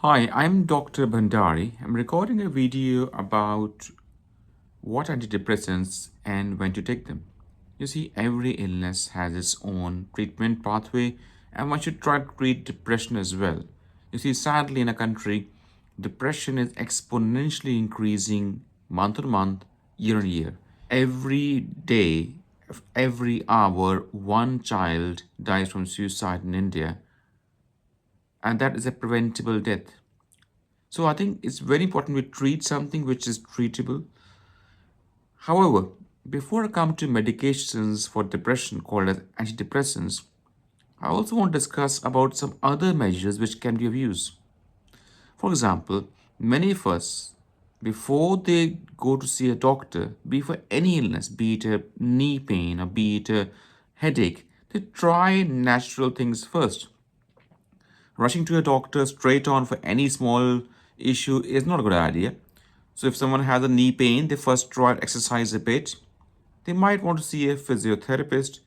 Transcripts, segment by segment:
Hi, I'm Dr. Bhandari. I'm recording a video about what antidepressants and when to take them. You see, every illness has its own treatment pathway, and one should try to treat depression as well. You see, sadly, in a country, depression is exponentially increasing month on month, year on year. Every day, every hour, one child dies from suicide in India, and that is a preventable death. So I think it's very important we treat something which is treatable. However, before I come to medications for depression called as antidepressants, I also want to discuss about some other measures which can be of use. For example, many of us, before they go to see a doctor, be for any illness, be it a knee pain or be it a headache, they try natural things first. Rushing to a doctor straight on for any small issue is not a good idea. So if someone has a knee pain, they first try to exercise a bit. They might want to see a physiotherapist.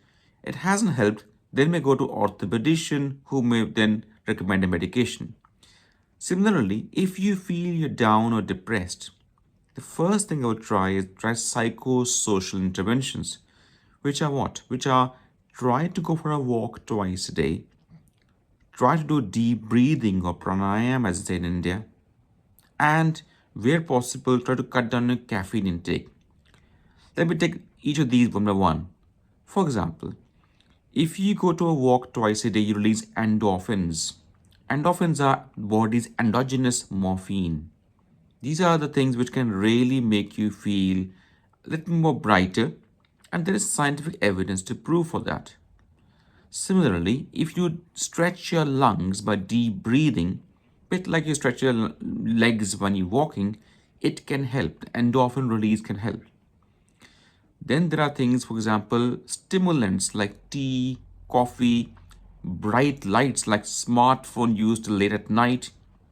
It hasn't helped, they may go to orthopedician who may then recommend a medication. Similarly, if you feel you're down or depressed, the first thing I would try is try psychosocial interventions, which are what? Which are try to go for a walk twice a day, try to do deep breathing or pranayama as they say in India, and where possible, try to cut down your caffeine intake. Let me take each of these one by one. For example, if you go to a walk twice a day, you release endorphins. Endorphins are body's endogenous morphine. These are the things which can really make you feel a little more brighter, and there is scientific evidence to prove for that. Similarly, if you stretch your lungs by deep breathing, bit like you stretch your legs when you're walking, it can help. The endorphin release can help. Then there are things, for example, stimulants like tea, coffee, bright lights like smartphone used late at night.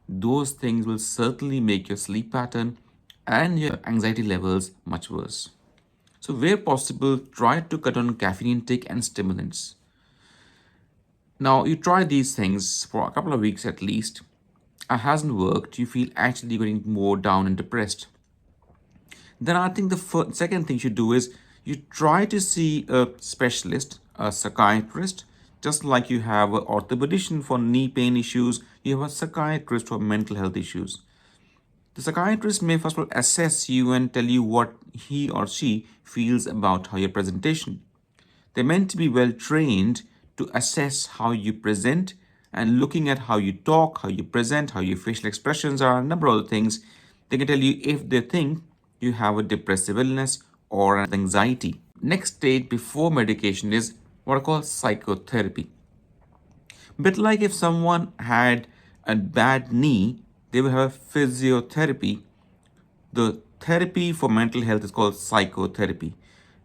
Those things will certainly make your sleep pattern and your anxiety levels much worse. So, where possible, try to cut on caffeine intake and stimulants. Now, you try these things for a couple of weeks at least. It hasn't worked. You feel actually getting more down and depressed. Then I think the second thing you should do is you try to see a specialist, a psychiatrist, just like you have an orthopedician for knee pain issues, you have a psychiatrist for mental health issues. The psychiatrist may first of all assess you and tell you what he or she feels about how your presentation. They're meant to be well trained to assess how you present and looking at how you talk, how you present, how your facial expressions are, a number of other things. They can tell you if they think you have a depressive illness or an anxiety. Next stage before medication is what I call psychotherapy. Bit like if someone had a bad knee, they will have physiotherapy. The therapy for mental health is called psychotherapy.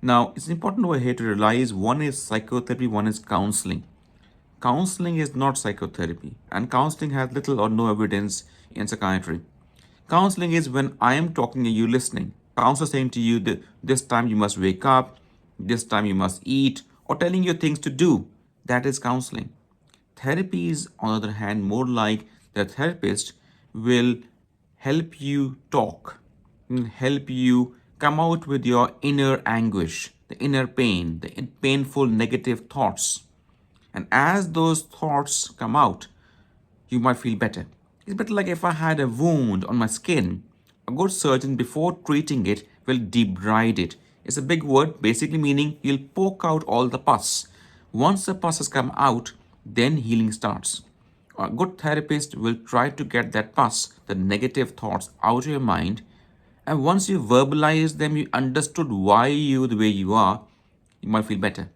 Now, it's important over here to realize one is psychotherapy, one is counseling. Counseling is not psychotherapy, and counseling has little or no evidence in psychiatry. Counseling is when I am talking and you listening. Counselor saying to you that this time you must wake up, this time you must eat, or telling you things to do. That is counseling. Therapy is, on the other hand, more like the therapist will help you talk, help you come out with your inner anguish, the inner pain, the painful negative thoughts. And as those thoughts come out, you might feel better. It's better like if I had a wound on my skin, a good surgeon before treating it will debride it. It's a big word, basically meaning he'll poke out all the pus. Once the pus has come out, then healing starts. A good therapist will try to get that pus, the negative thoughts, out of your mind. And once you verbalize them, you understood why you the way you are, you might feel better.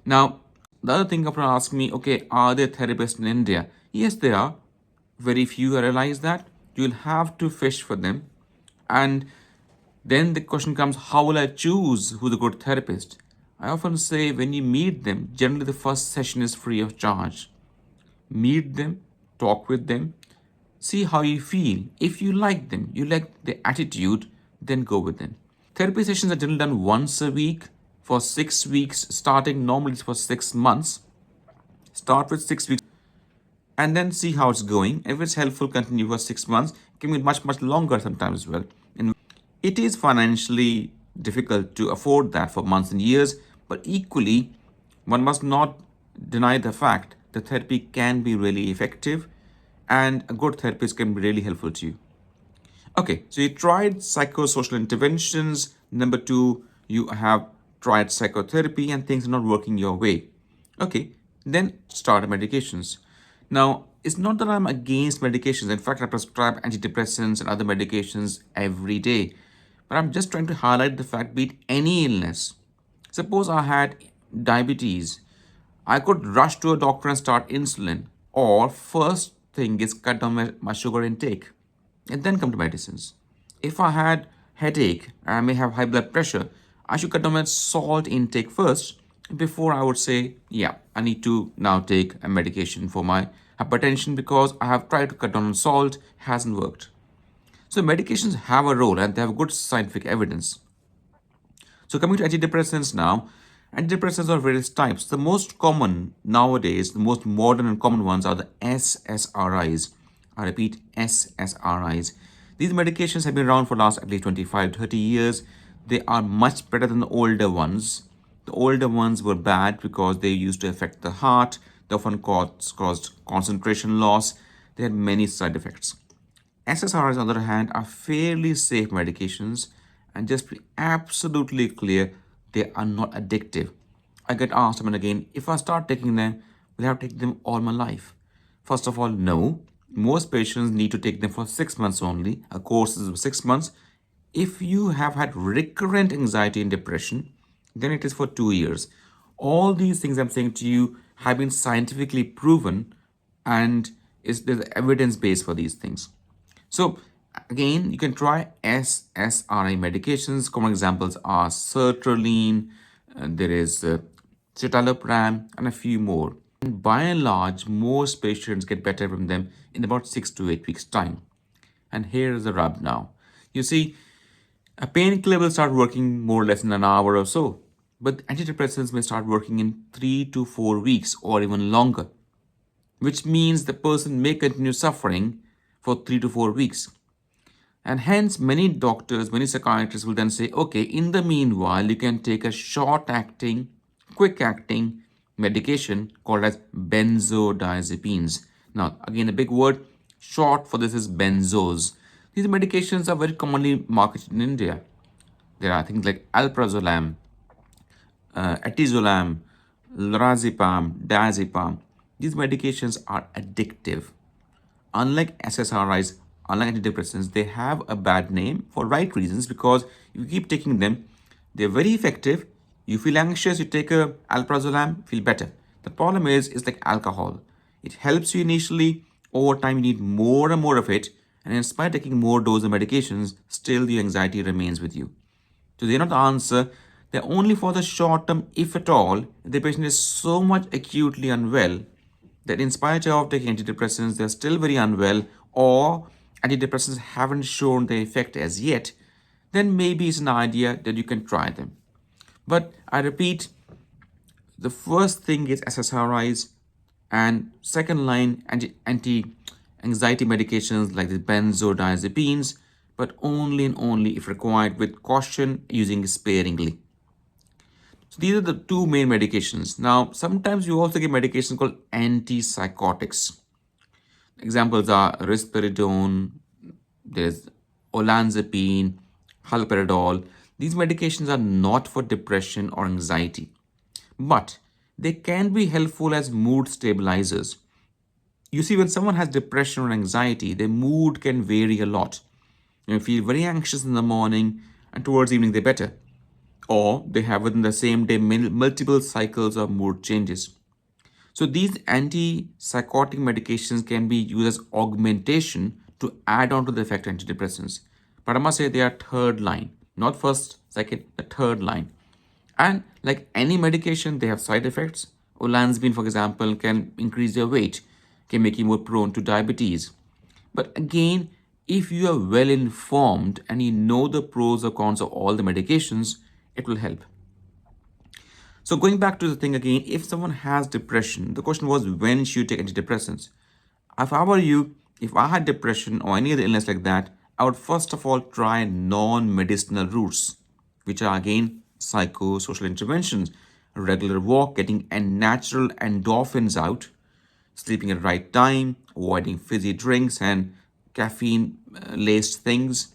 Now, the other thing people ask me, okay, are there therapists in India? Yes, there are. Very few. I realize that. You'll have to fish for them. And then the question comes, how will I choose who's a good therapist? I often say when you meet them, generally the first session is free of charge. Meet them, talk with them, see how you feel. If you like them, you like their attitude, then go with them. Therapy sessions are generally done once a week for 6 weeks, starting normally for 6 months. Start with 6 weeks. and then see how it's going. If it's helpful, continue for 6 months. It can be much longer sometimes as well. And it is financially difficult to afford that for months and years, but equally, one must not deny the fact that therapy can be really effective and a good therapist can be really helpful to you. Okay, so you tried psychosocial interventions. Number two, you have tried psychotherapy and things are not working your way. Okay, then start medications. Now, it's not that I'm against medications. In fact, I prescribe antidepressants and other medications every day. But I'm just trying to highlight the fact, be it any illness. Suppose I had diabetes, I could rush to a doctor and start insulin, or first thing is cut down my sugar intake and then come to medicines. If I had headache and I may have high blood pressure, I should cut down my salt intake first before I would say, yeah, I need to now take a medication for my hypertension because I have tried to cut down on salt, hasn't worked. So medications have a role and they have good scientific evidence. So coming to antidepressants now, antidepressants are various types. The most common nowadays, the most modern and common ones are the SSRIs. I repeat, SSRIs. These medications have been around for the last at least 25, 30 years. They are much better than the older ones. The older ones were bad because they used to affect the heart. They often caused concentration loss. They had many side effects. SSRIs, on the other hand, are fairly safe medications and just be absolutely clear, they are not addictive. I get asked time and again, if I start taking them, will I have to take them all my life? First of all, no. Most patients need to take them for 6 months only. A course is 6 months. If you have had recurrent anxiety and depression, then it is for 2 years. All these things I'm saying to you have been scientifically proven and there's evidence base for these things. So again, you can try SSRI medications. Common examples are sertraline, there is citalopram, and a few more. And by and large, most patients get better from them in about 6 to 8 weeks' time. And here is the rub now. You see, a painkiller will start working more or less in an hour or so, but antidepressants may start working in 3 to 4 weeks or even longer, which means the person may continue suffering for 3 to 4 weeks. And hence, many doctors, many psychiatrists will then say, okay, in the meanwhile, you can take a short acting, quick acting medication called as benzodiazepines. Now, again, a big word, short for this is benzos. These medications are very commonly marketed in India. There are things like alprazolam, atizolam, lorazepam, diazepam. These medications are addictive. Unlike SSRIs, unlike antidepressants, they have a bad name for right reasons because if you keep taking them, they're very effective. You feel anxious, you take a alprazolam, feel better. The problem is, it's like alcohol. It helps you initially, over time you need more and more of it, and in spite of taking more dose of medications, still the anxiety remains with you. So they're not the answer. They're only for the short term, if at all, if the patient is so much acutely unwell that in spite of taking antidepressants, they're still very unwell, or antidepressants haven't shown the effect as yet, then maybe it's an idea that you can try them. But I repeat, the first thing is SSRIs, and second line anti-anxiety medications like the benzodiazepines, but only and only if required with caution, using sparingly. So these are the two main medications. Now, sometimes you also give medications called antipsychotics. Examples are risperidone, there's olanzapine, haloperidol. These medications are not for depression or anxiety, but they can be helpful as mood stabilizers. You see, when someone has depression or anxiety, their mood can vary a lot. You feel very anxious in the morning, and towards evening they're better. Or they have within the same day multiple cycles of mood changes. So these antipsychotic medications can be used as augmentation to add on to the effect of antidepressants. But I must say they are third line, not first, second, the third line. And like any medication, they have side effects. Olanzapine, for example, can increase your weight, can make you more prone to diabetes. But again, if you are well informed and you know the pros or cons of all the medications, it will help. So going back to the thing again, if someone has depression, the question was when should you take antidepressants? If I were you, if I had depression or any other illness like that, I would first of all try non medicinal routes, which are again psychosocial interventions, regular walk, getting a natural endorphins out, sleeping at the right time, avoiding fizzy drinks and caffeine laced things.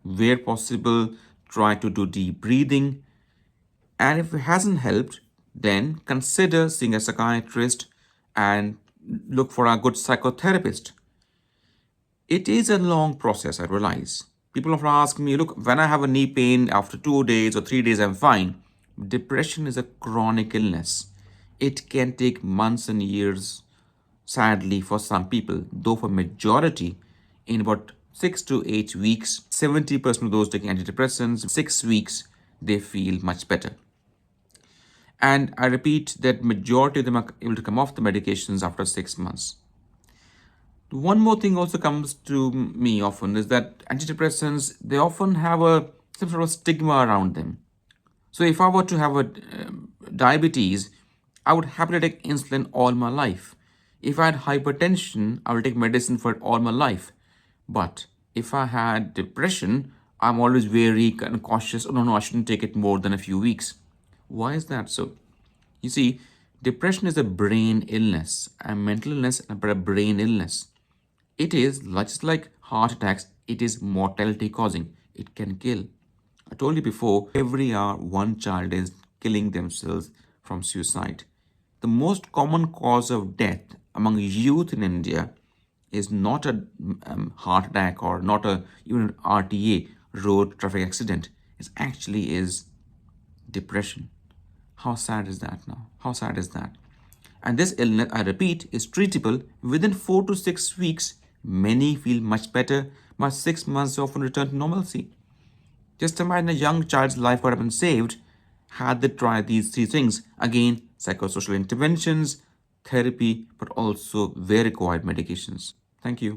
Where possible, try to do deep breathing. And if it hasn't helped, then consider seeing a psychiatrist and look for a good psychotherapist. It is a long process, I realize. People often ask me, look, when I have a knee pain after 2 days or 3 days, I'm fine. Depression is a chronic illness. It can take months and years, sadly, for some people, though for majority, in about 6 to 8 weeks, 70% of those taking antidepressants, 6 weeks, they feel much better. And I repeat that majority of them are able to come off the medications after 6 months. One more thing also comes to me often is that antidepressants, they often have a some sort of stigma around them. So if I were to have a diabetes, I would happily take insulin all my life. If I had hypertension, I will take medicine for it all my life. But if I had depression, I'm always very kind of cautious. Oh, no, I shouldn't take it more than a few weeks. Why is that so? You see, depression is a brain illness, a mental illness, but a brain illness. It is just like heart attacks, it is mortality causing. It can kill. I told you before, every hour one child is killing themselves from suicide. The most common cause of death among youth in India is not a heart attack or not a even RTA, road traffic accident. It actually is depression. How sad is that now? How sad is that? And this illness, I repeat, is treatable within 4 to 6 weeks. Many feel much better, but 6 months often return to normalcy. Just imagine a young child's life would have been saved had they tried these three things. Again, psychosocial interventions, therapy, but also where required medications. Thank you.